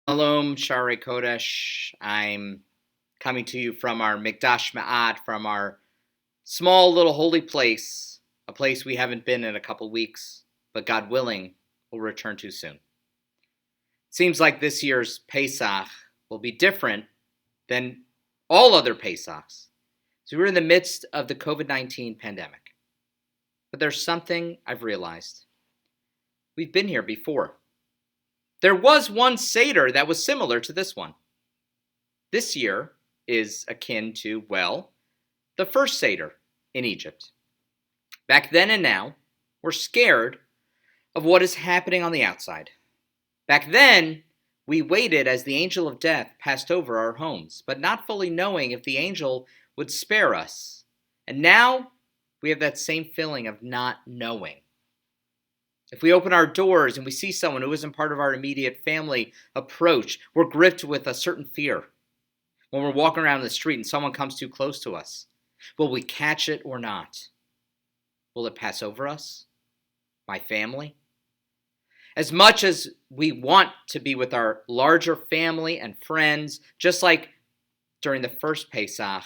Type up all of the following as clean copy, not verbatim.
Shalom, Shaarei Kodesh. I'm coming to you from our Mikdash Ma'at, from our small little holy place, a place we haven't been in a couple weeks, but God willing, we'll return to soon. It seems like this year's Pesach will be different than all other Pesachs. So we're in the midst of the COVID-19 pandemic. But there's something I've realized. We've been here before. There was one Seder that was similar to this one. This year is akin to, well, the first Seder in Egypt. Back then and now, we're scared of what is happening on the outside. Back then, we waited as the angel of death passed over our homes, but not fully knowing if the angel would spare us. And now, we have that same feeling of not knowing. If we open our doors and we see someone who isn't part of our immediate family approach, we're gripped with a certain fear. When we're walking around the street and someone comes too close to us, will we catch it or not? Will it pass over us? My family? As much as we want to be with our larger family and friends, just like during the first Pesach,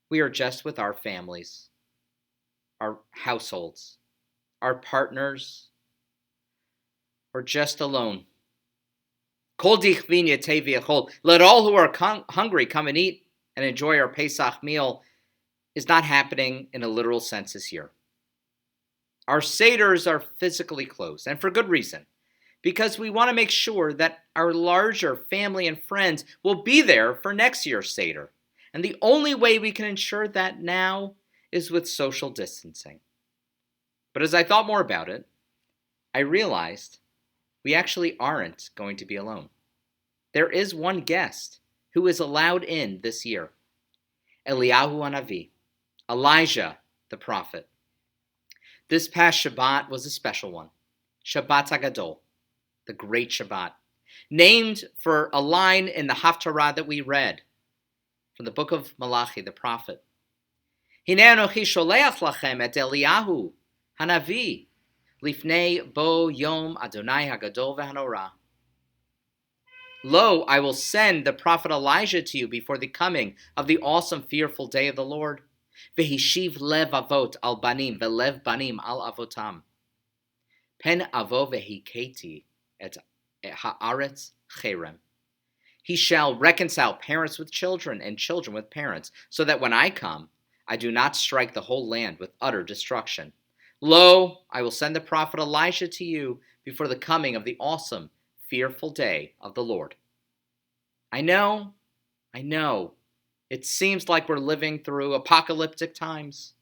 we are just with our families, our households, our partners, or just alone. Let all who are hungry come and eat and enjoy our Pesach meal is not happening in a literal sense this year. Our Seders are physically closed, and for good reason, because we want to make sure that our larger family and friends will be there for next year's Seder. And the only way we can ensure that now is with social distancing. But as I thought more about it, I realized we actually aren't going to be alone. There is one guest who is allowed in this year. Eliyahu Hanavi, Elijah the prophet. This past Shabbat was a special one. Shabbat HaGadol, the great Shabbat, named for a line in the Haftarah that we read from the book of Malachi, the prophet. Hinei anochi sholeach lachem et Eliyahu Hanavi, Lifnei bo yom Adonai hagadol v'hanora. Lo, I will send the prophet Elijah to you before the coming of the awesome, fearful day of the Lord. Vehishiv lev avot al banim velev banim al avotam. Pen avo vehiketi et haaretz cherem. He shall reconcile parents with children and children with parents, so that when I come, I do not strike the whole land with utter destruction. Lo, I will send the prophet Elijah to you before the coming of the awesome, fearful day of the Lord. I know, it seems like we're living through apocalyptic times.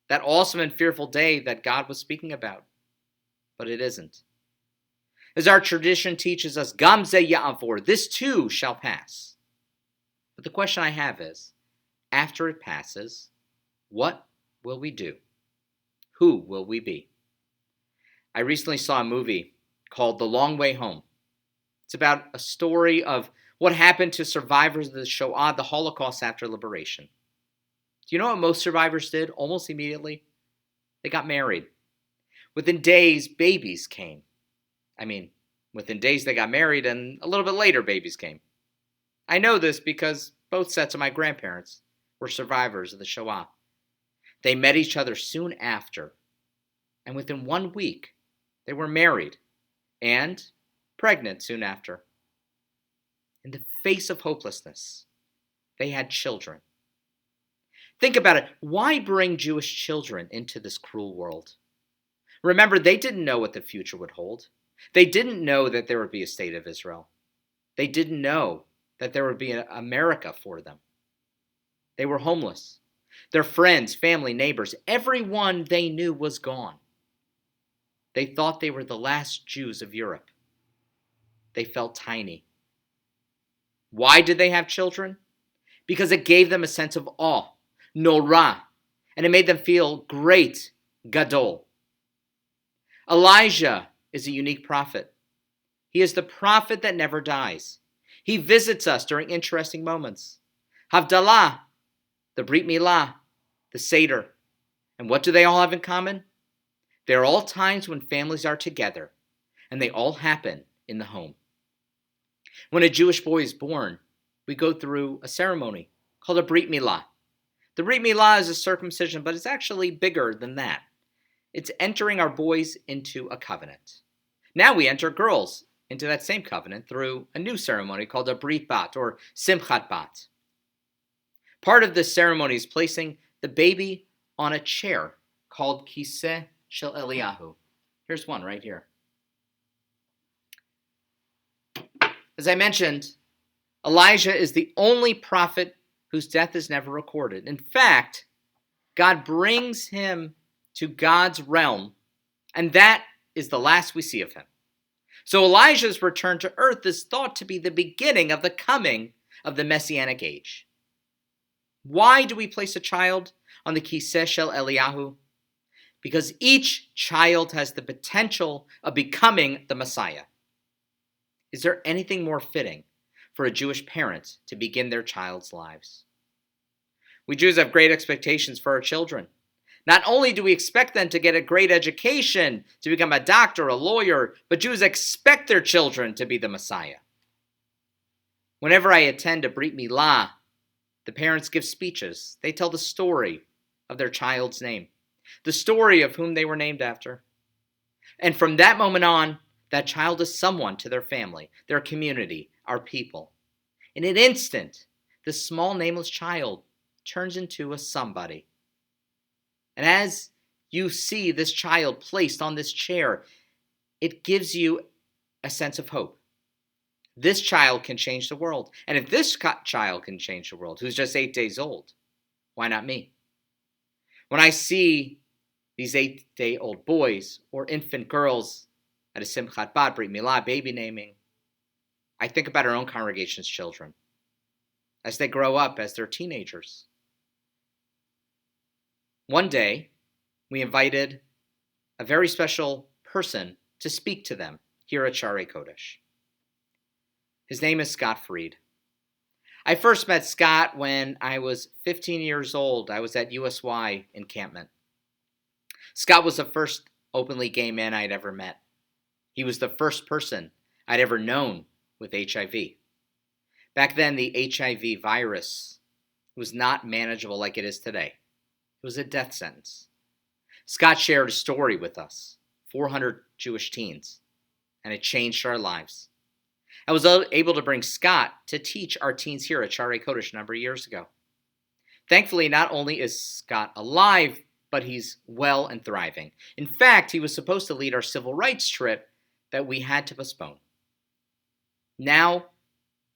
That awesome and fearful day that God was speaking about. But it isn't. As our tradition teaches us, Gam ze ya'avor, this too shall pass. But the question I have is, after it passes, what will we do? Who will we be? I recently saw a movie called The Long Way Home. It's about a story of what happened to survivors of the Shoah, the Holocaust after liberation. Do you know what most survivors did almost immediately? They got married. Within days, babies came. Within days they got married, and a little bit later babies came. I know this because both sets of my grandparents were survivors of the Shoah. They met each other soon after, and within 1 week, they were married and pregnant soon after. In the face of hopelessness, they had children. Think about it. Why bring Jewish children into this cruel world? Remember, they didn't know what the future would hold. They didn't know that there would be a state of Israel. They didn't know that there would be an America for them. They were homeless. Their friends, family, neighbors, everyone they knew was gone. They thought they were the last Jews of Europe. They felt tiny. Why did they have children? Because it gave them a sense of awe, norah, and it made them feel great, gadol. Elijah is a unique prophet. He is the prophet that never dies. He visits us during interesting moments. Havdalah, the Brit Milah, the Seder. And what do they all have in common? They're all times when families are together, and they all happen in the home. When a Jewish boy is born, we go through a ceremony called a Brit Milah. The Brit Milah is a circumcision, but it's actually bigger than that. It's entering our boys into a covenant. Now we enter girls into that same covenant through a new ceremony called a Brit Bat or Simchat Bat. Part of this ceremony is placing the baby on a chair called Kiseh Shel Eliyahu. Here's one right here. As I mentioned, Elijah is the only prophet whose death is never recorded. In fact, God brings him to God's realm, and that is the last we see of him. So Elijah's return to earth is thought to be the beginning of the coming of the Messianic age. Why do we place a child on the Kiseh Shel Eliyahu? Because each child has the potential of becoming the Messiah. Is there anything more fitting for a Jewish parent to begin their child's lives? We Jews have great expectations for our children. Not only do we expect them to get a great education, to become a doctor, a lawyer, but Jews expect their children to be the Messiah. Whenever I attend a Brit Milah, the parents give speeches. They tell the story of their child's name, the story of whom they were named after. And from that moment on, that child is someone to their family, their community, our people. In an instant, this small nameless child turns into a somebody. And as you see this child placed on this chair, it gives you a sense of hope. This child can change the world. And if this child can change the world, who's just 8 days old, why not me? When I see these 8-day-old boys or infant girls at a Simchat Bat, Brit Milah, baby naming, I think about our own congregation's children as they grow up, as they're teenagers. One day, we invited a very special person to speak to them here at Shaarei Kodesh. His name is Scott Freed. I first met Scott when I was 15 years old. I was at USY encampment. Scott was the first openly gay man I'd ever met. He was the first person I'd ever known with HIV. Back then, the HIV virus was not manageable like it is today. It was a death sentence. Scott shared a story with us, 400 Jewish teens, and it changed our lives. I was able to bring Scott to teach our teens here at Shaarei Kodesh a number of years ago. Thankfully, not only is Scott alive, but he's well and thriving. In fact, he was supposed to lead our civil rights trip that we had to postpone. Now,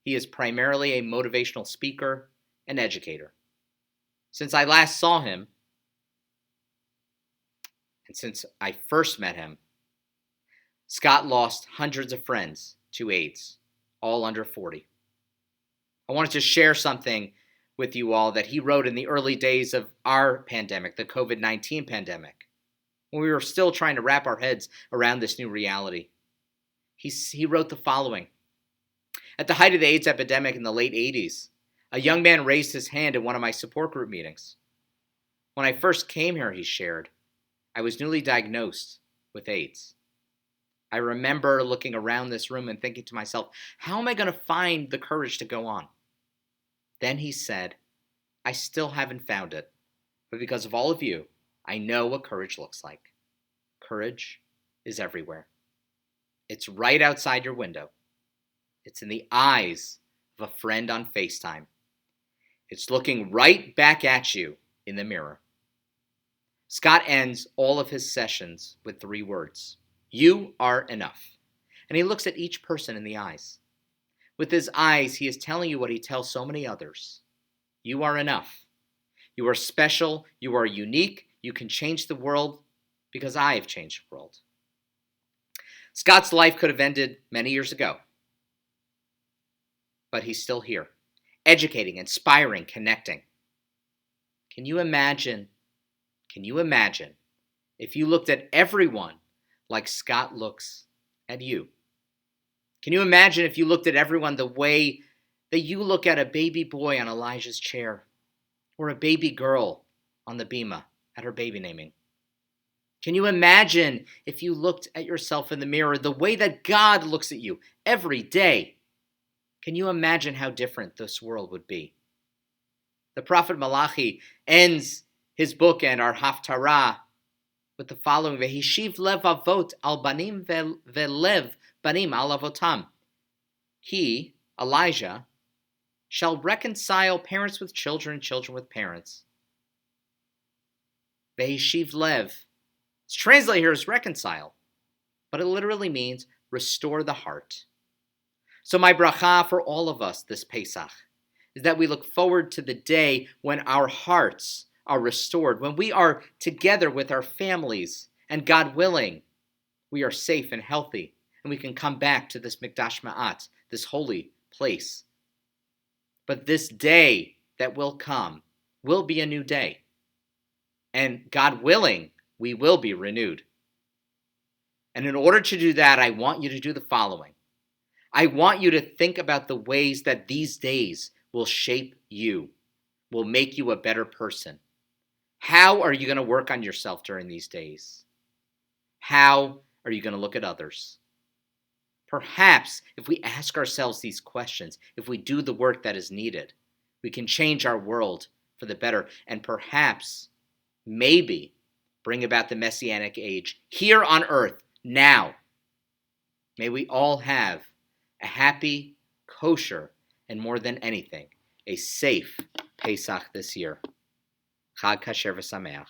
he is primarily a motivational speaker and educator. Since I last saw him, and since I first met him, Scott lost hundreds of friends to AIDS, all under 40. I wanted to share something with you all that he wrote in the early days of our pandemic, the COVID-19 pandemic, when we were still trying to wrap our heads around this new reality. He wrote the following. At the height of the AIDS epidemic in the late 80s, a young man raised his hand at one of my support group meetings. When I first came here, he shared, I was newly diagnosed with AIDS. I remember looking around this room and thinking to myself, how am I going to find the courage to go on? Then he said, I still haven't found it, but because of all of you, I know what courage looks like. Courage is everywhere. It's right outside your window. It's in the eyes of a friend on FaceTime. It's looking right back at you in the mirror. Scott ends all of his sessions with 3 words. You are enough. And he looks at each person in the eyes. With his eyes, he is telling you what he tells so many others. You are enough. You are special. You are unique. You can change the world because I have changed the world. Scott's life could have ended many years ago. But he's still here, educating, inspiring, connecting. Can you imagine if you looked at everyone like Scott looks at you? Can you imagine if you looked at everyone the way that you look at a baby boy on Elijah's chair or a baby girl on the bima at her baby naming? Can you imagine if you looked at yourself in the mirror the way that God looks at you every day? Can you imagine how different this world would be? The prophet Malachi ends his book and our Haftarah with the following: Vehishiv lev avot al banim velev banim al avotam. He, Elijah, shall reconcile parents with children, children with parents. Vehishiv lev. It's translated here as reconcile, but it literally means restore the heart. So my bracha for all of us this Pesach is that we look forward to the day when our hearts are restored, when we are together with our families, and God willing, we are safe and healthy, and we can come back to this Mikdash Ma'at, this holy place. But this day that will come will be a new day. And God willing, we will be renewed. And in order to do that, I want you to do the following. I want you to think about the ways that these days will shape you, will make you a better person. How are you going to work on yourself during these days? How are you going to look at others? Perhaps if we ask ourselves these questions, if we do the work that is needed, we can change our world for the better, and perhaps, maybe, bring about the Messianic age here on earth, now. May we all have a happy, kosher, and more than anything, a safe Pesach this year. Chag Kasher v'Sameach.